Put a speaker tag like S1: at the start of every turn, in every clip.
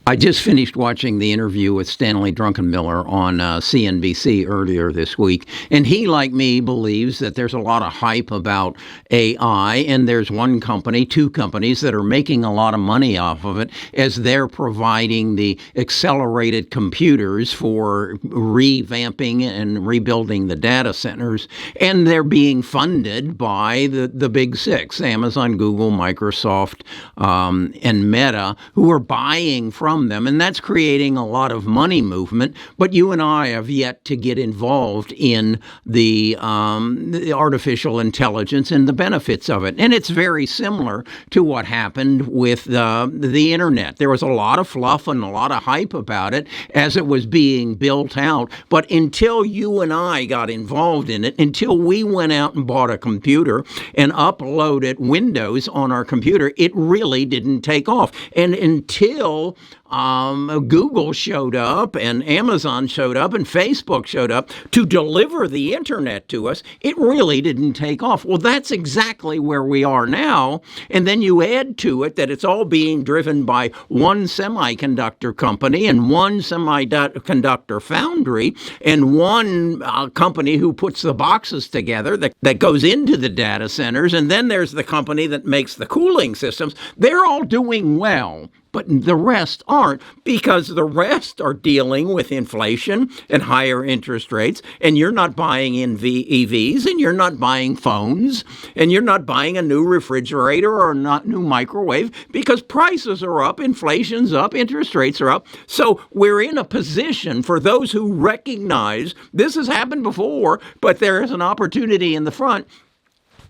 S1: I just finished watching the interview with Stanley Druckenmiller on CNBC earlier this week, and he, like me, believes that there's a lot of hype about AI, and there's one company, two companies that are making a lot of money off of it as they're providing the accelerated computers for revamping and rebuilding the data centers, and they're being funded by the big six, Amazon, Google, Microsoft, and Meta, who are buying from them, and that's creating a lot of money movement. But you and I have yet to get involved in the artificial intelligence and the benefits of it. And it's very similar to what happened with the internet. There was a lot of fluff and a lot of hype about it as it was being built out. But until you and I got involved in it, until we went out and bought a computer and uploaded Windows on our computer, it really didn't take off. And until Google showed up and Amazon showed up and Facebook showed up to deliver the internet to us, it really didn't take off. Well, that's exactly where we are now. And then you add to it that it's all being driven by one semiconductor company and one semiconductor foundry and one company who puts the boxes together that goes into the data centers. And then there's the company that makes the cooling systems. They're all doing well. But the rest aren't, because the rest are dealing with inflation and higher interest rates, and you're not buying EVs, and you're not buying phones, and you're not buying a new refrigerator or a new microwave, because prices are up, inflation's up, interest rates are up. So we're in a position for those who recognize this has happened before, but there is an opportunity in the front.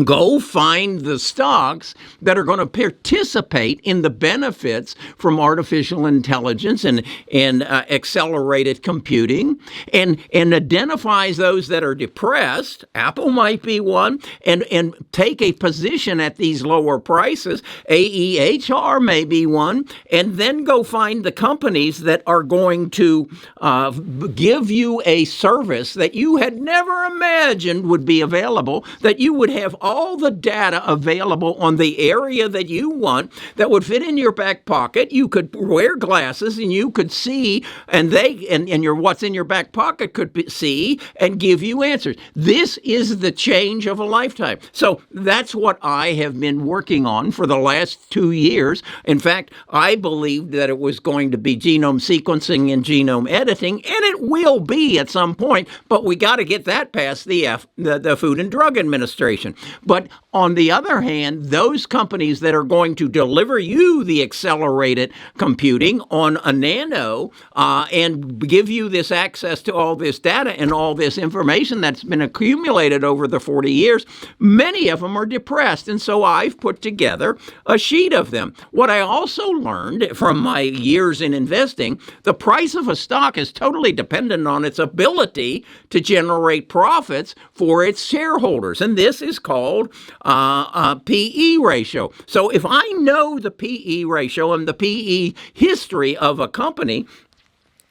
S1: Go find the stocks that are going to participate in the benefits from artificial intelligence and accelerated computing, and identifies those that are depressed. Apple might be one, and take a position at these lower prices. AEHR may be one, and then go find the companies that are going to give you a service that you had never imagined would be available, that you would have all the data available on the area that you want, that would fit in your back pocket. You could wear glasses and you could see, and your what's in your back pocket could see and give you answers. This is the change of a lifetime. So that's what I have been working on for the last 2 years. In fact, I believed that it was going to be genome sequencing and genome editing, and it will be at some point, but we got to get that past the Food and Drug Administration. But on the other hand, those companies that are going to deliver you the accelerated computing on a nano and give you this access to all this data and all this information that's been accumulated over the 40 years, many of them are depressed. And so I've put together a sheet of them. What I also learned from my years in investing, the price of a stock is totally dependent on its ability to generate profits for its shareholders. And this is called PE ratio. So if I know the PE ratio and the PE history of a company,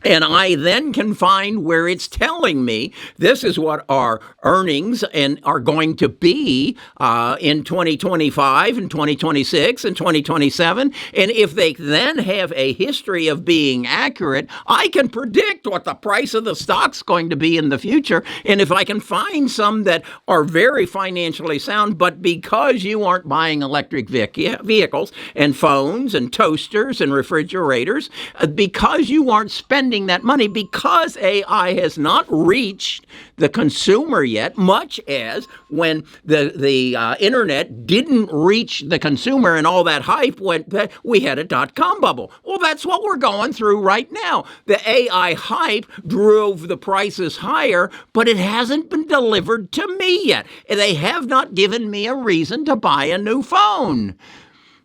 S1: and I then can find where it's telling me this is what our earnings are going to be in 2025 and 2026 and 2027. And if they then have a history of being accurate, I can predict what the price of the stock's going to be in the future. And if I can find some that are very financially sound, but because you aren't buying electric vehicles and phones and toasters and refrigerators, because you aren't spending that money, because AI has not reached the consumer yet, much as when the internet didn't reach the consumer and all that hype went, we had a dot-com bubble. Well, that's what we're going through right now. The AI hype drove the prices higher, but it hasn't been delivered to me yet. They have not given me a reason to buy a new phone.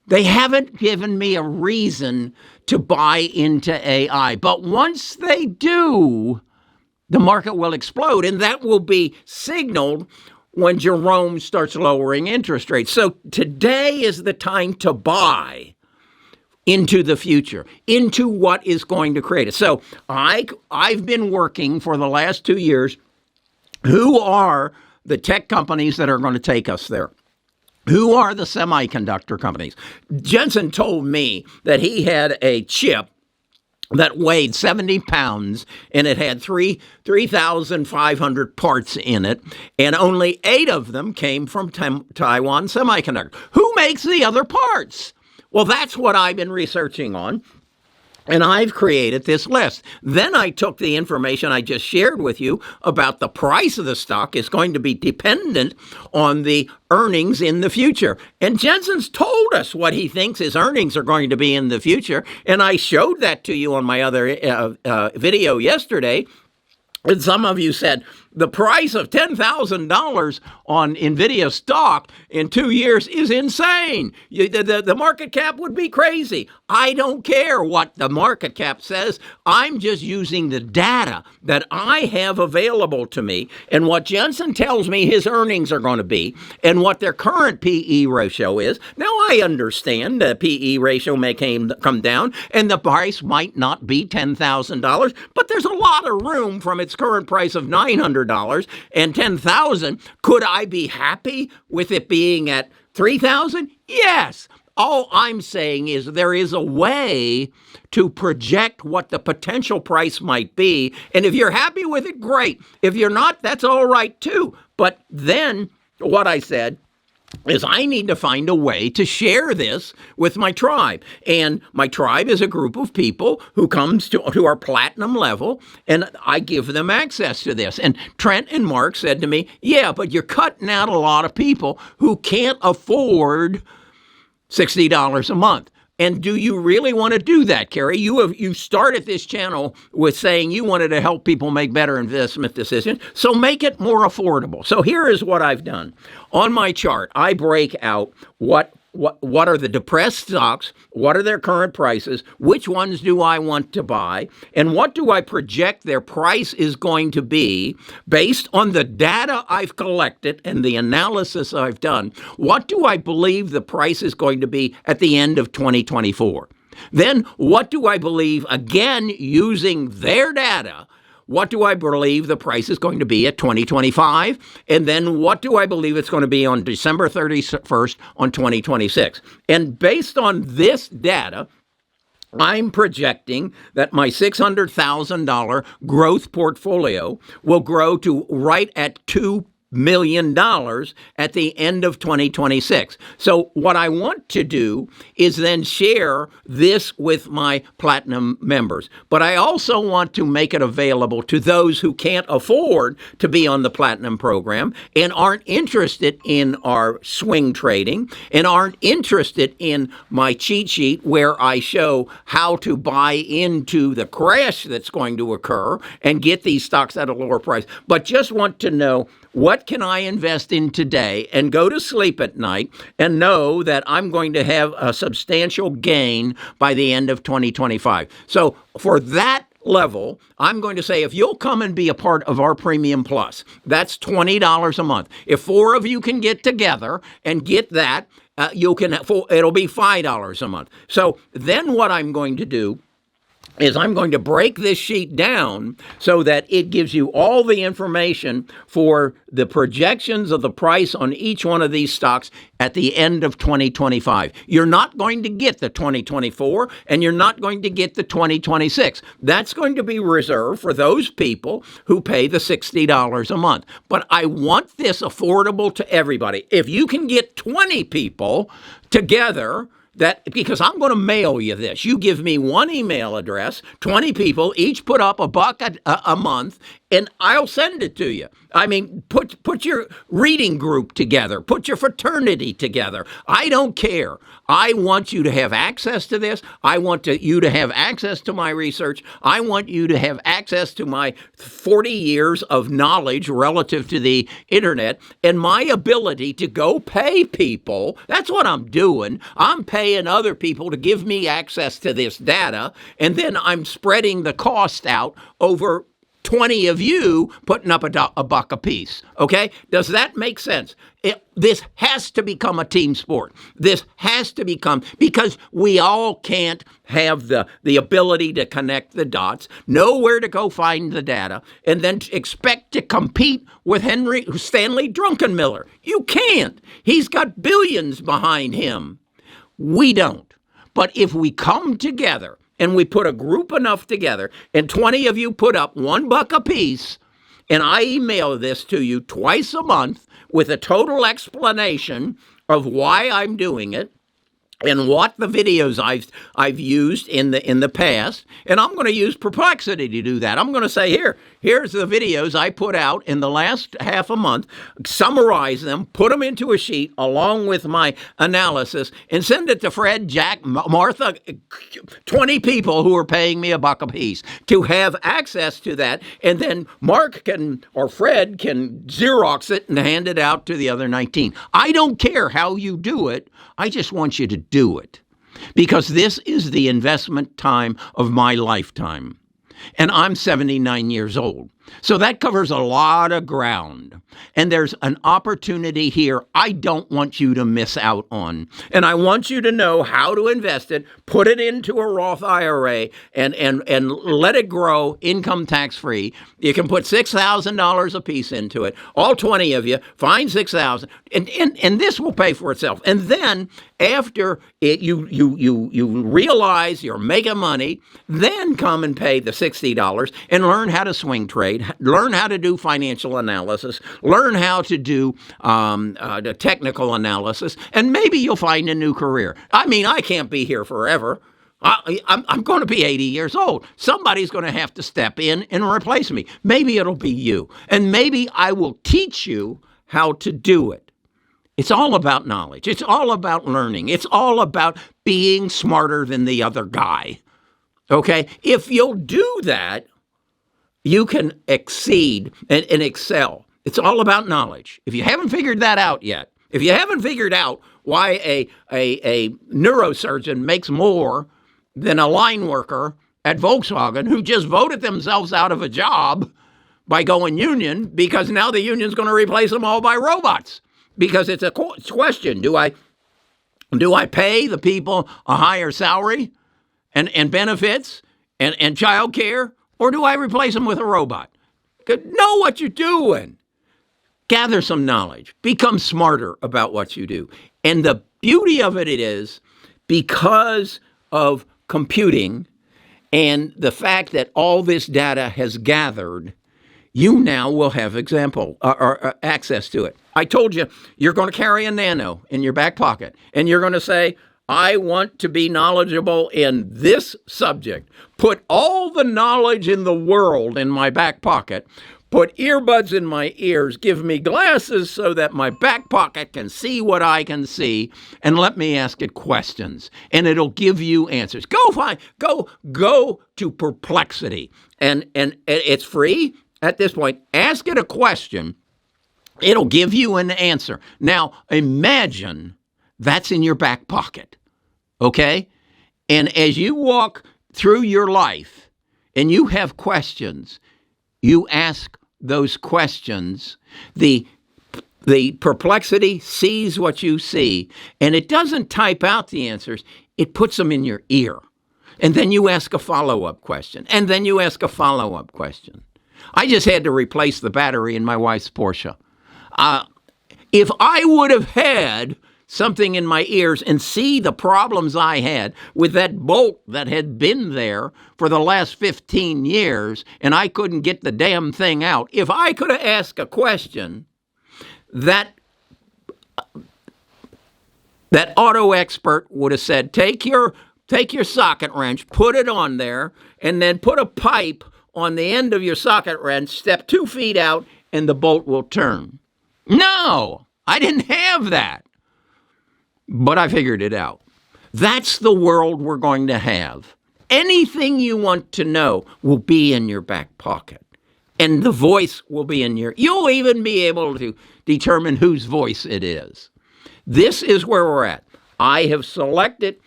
S1: They haven't given me a reason to buy into AI. But once they do, the market will explode, and that will be signaled when Jerome starts lowering interest rates. So today is the time to buy into the future, into what is going to create it. So I've been working for the last 2 years. Who are the tech companies that are going to take us there? Who are the semiconductor companies? Jensen told me that he had a chip that weighed 70 pounds, and it had 3,500 parts in it, and only 8 of them came from Taiwan Semiconductor. Who makes the other parts? Well, that's what I've been researching on. And I've created this list. Then I took the information I just shared with you about the price of the stock is going to be dependent on the earnings in the future. And Jensen's told us what he thinks his earnings are going to be in the future. And I showed that to you on my other video yesterday. And some of you said the price of $10,000 on NVIDIA stock in 2 years is insane. The market cap would be crazy. I don't care what the market cap says. I'm just using the data that I have available to me and what Jensen tells me his earnings are going to be and what their current PE ratio is. Now, I understand the PE ratio may come down and the price might not be $10,000, but there's a lot of room from its current price of $900 and $10,000. Could I be happy with it being at $3,000? Yes. All I'm saying is there is a way to project what the potential price might be. And if you're happy with it, great. If you're not, that's all right too. But then what I said is I need to find a way to share this with my tribe. And my tribe is a group of people who comes to our platinum level, and I give them access to this. And Trent and Mark said to me, yeah, but you're cutting out a lot of people who can't afford $60 a month. And do you really want to do that, Kerry? You started this channel with saying you wanted to help people make better investment decisions, so make it more affordable. So here is what I've done. On my chart, I break out what are the depressed stocks, what are their current prices, which ones do I want to buy, and what do I project their price is going to be based on the data I've collected and the analysis I've done. What do I believe the price is going to be at the end of 2024? Then what do I believe, again, using their data, what do I believe the price is going to be at 2025? And then what do I believe it's going to be on December 31st on 2026? And based on this data, I'm projecting that my $600,000 growth portfolio will grow to right at $2 million at the end of 2026. So what I want to do is then share this with my platinum members. But I also want to make it available to those who can't afford to be on the platinum program and aren't interested in our swing trading and aren't interested in my cheat sheet where I show how to buy into the crash that's going to occur and get these stocks at a lower price, but just want to know what can I invest in today and go to sleep at night and know that I'm going to have a substantial gain by the end of 2025. So for that level, I'm going to say if you'll come and be a part of our Premium Plus, that's $20 a month. If 4 of you can get together and get that, it'll be $5 a month. So then what I'm going to do is I'm going to break this sheet down so that it gives you all the information for the projections of the price on each one of these stocks at the end of 2025. You're not going to get the 2024 and you're not going to get the 2026. That's going to be reserved for those people who pay the $60 a month. But I want this affordable to everybody. If you can get 20 people together, because I'm going to mail you this. You give me one email address, 20 people, each put up $1 a month, and I'll send it to you. I mean, put your reading group together. Put your fraternity together. I don't care. I want you to have access to this. I want you to have access to my research. I want you to have access to my 40 years of knowledge relative to the internet and my ability to go pay people. That's what I'm doing. I'm paying other people to give me access to this data, and then I'm spreading the cost out over 20 of you putting up a buck a piece. Okay? Does that make sense? This has to become a team sport. This has to become, because we all can't have the ability to connect the dots, know where to go find the data, and then expect to compete with Stanley Druckenmiller. You can't. He's got billions behind him. We don't. But if we come together and we put a group enough together, and 20 of you put up $1 a piece, and I email this to you twice a month with a total explanation of why I'm doing it and what the videos I've used in the past, and I'm going to use Perplexity to do that. I'm going to say, here's the videos I put out in the last half a month, summarize them, put them into a sheet along with my analysis, and send it to Fred, Jack, Martha, 20 people who are paying me $1 a piece to have access to that, and then Mark or Fred can Xerox it and hand it out to the other 19. I don't care how you do it. I just want you to do it, because this is the investment time of my lifetime. And I'm 79 years old. So that covers a lot of ground. And there's an opportunity here I don't want you to miss out on. And I want you to know how to invest it, put it into a Roth IRA, and let it grow income tax free. You can put $6,000 a piece into it. All 20 of you, find $6,000, and this will pay for itself. And then after you realize you're making money, then come and pay the $60 and learn how to swing trade, learn how to do financial analysis, learn how to do the technical analysis, and maybe you'll find a new career. I mean, I can't be here forever. I'm going to be 80 years old. Somebody's going to have to step in and replace me. Maybe it'll be you. And maybe I will teach you how to do it. It's all about knowledge. It's all about learning. It's all about being smarter than the other guy. Okay? If you'll do that, you can exceed and excel. It's all about knowledge. If you haven't figured that out yet, if you haven't figured out why a neurosurgeon makes more than a line worker at Volkswagen who just voted themselves out of a job by going union, because now the union's going to replace them all by robots. Because it's a question: do I pay the people a higher salary and benefits and child care, or do I replace them with a robot? Know what you're doing. Gather some knowledge. Become smarter about what you do. And the beauty of it is, because of computing and the fact that all this data has gathered, you now will have access to it. I told you, you're going to carry a nano in your back pocket, and you're going to say, I want to be knowledgeable in this subject. Put all the knowledge in the world in my back pocket. Put earbuds in my ears. Give me glasses so that my back pocket can see what I can see. And let me ask it questions. And it'll give you answers. Go to Perplexity. And it's free at this point. Ask it a question. It'll give you an answer. Now, imagine that's in your back pocket, okay? And as you walk through your life and you have questions, you ask those questions. The Perplexity sees what you see, and it doesn't type out the answers. It puts them in your ear. And then you ask a follow-up question, and then you ask a follow-up question. I just had to replace the battery in my wife's Porsche. If I would have had something in my ears and see the problems I had with that bolt that had been there for the last 15 years, and I couldn't get the damn thing out, if I could have asked a question, that auto expert would have said, take your socket wrench, put it on there, and then put a pipe on the end of your socket wrench, step 2 feet out, and the bolt will turn. No, I didn't have that. But I figured it out. That's the world we're going to have. Anything you want to know will be in your back pocket. And the voice will be in you'll even be able to determine whose voice it is. This is where we're at. I have selected,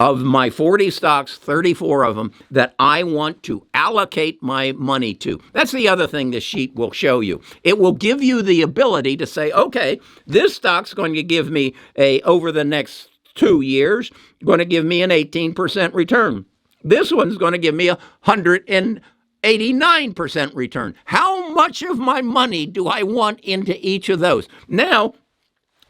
S1: of my 40 stocks, 34 of them that I want to allocate my money to. That's the other thing this sheet will show you. It will give you the ability to say, okay, this stock's going to give me over the next 2 years, going to give me an 18% return. This one's going to give me 189% return. How much of my money do I want into each of those? Now,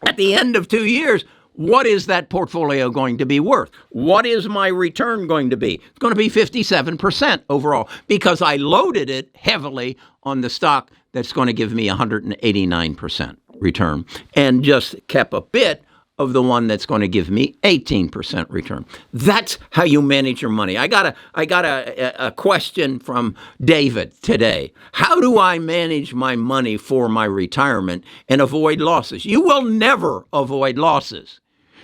S1: at the end of 2 years, what is that portfolio going to be worth? What is my return going to be? It's going to be 57% overall because I loaded it heavily on the stock that's going to give me 189% return and just kept a bit of the one that's going to give me 18% return. That's how you manage your money. I got a question from David today. How do I manage my money for my retirement and avoid losses? You will never avoid losses.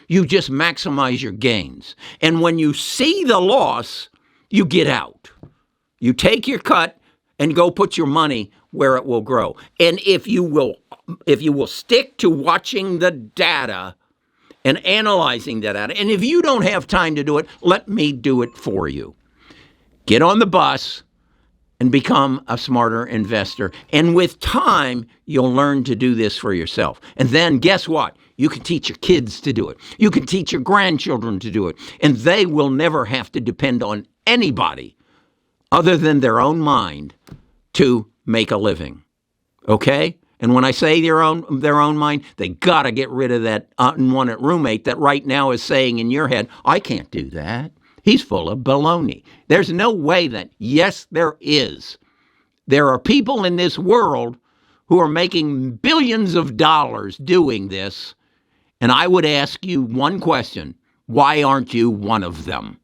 S1: You just maximize your gains. And when you see the loss, you get out. You take your cut and go put your money where it will grow. And if you will stick to watching the data and analyzing that data, and if you don't have time to do it, let me do it for you. Get on the bus and become a smarter investor. And with time, you'll learn to do this for yourself. And then guess what? You can teach your kids to do it. You can teach your grandchildren to do it. And they will never have to depend on anybody other than their own mind to make a living. Okay? And when I say their own mind, they got to get rid of that unwanted roommate that right now is saying in your head, I can't do that. He's full of baloney. There's no way that, yes, there is. There are people in this world who are making billions of dollars doing this. And I would ask you one question. Why aren't you one of them?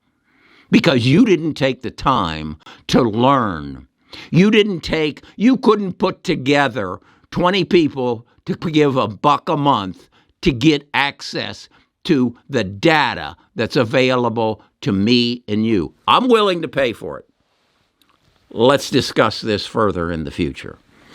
S1: Because you didn't take the time to learn. You couldn't put together 20 people to give $1 a month to get access to the data that's available to me and you. I'm willing to pay for it. Let's discuss this further in the future.